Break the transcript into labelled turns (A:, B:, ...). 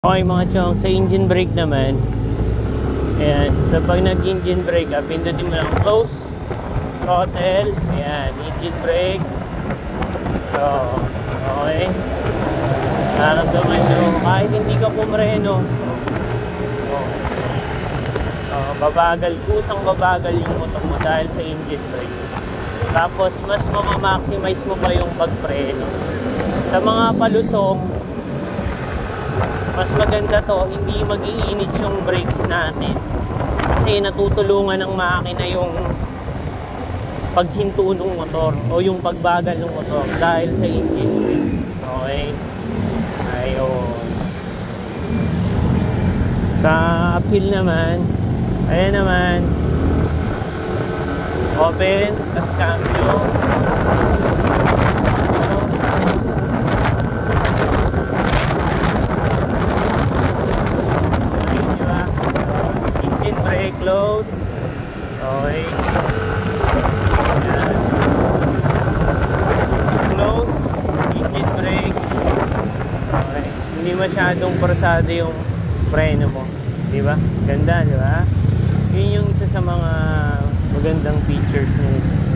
A: Okay mga chong, sa engine brake naman, ayan, sa pag nag-engine brake, pindutin mo lang close, throttle, ayan, engine brake. So, okay, nararamdaman nyo, kahit hindi ka pumreno, babagal, kusang babagal yung motor mo dahil sa engine brake. Tapos, mas mamamaximize mo pa yung pagpreno. Sa mga palusong, mas maganda to, hindi mag-iinit yung brakes natin. Kasi natutulungan ng makina yung paghinto ng motor o yung pagbagal ng motor dahil sa engine brake. Okay? Ayun. Sa uphill naman, ayan naman. Open, tas cambio. Close. Okay. Ayan. Close. Engine brake. Okay. Hindi masyadong persado yung preno mo. Di ba? Ganda, di ba? Yun yung isa sa mga magandang features nito.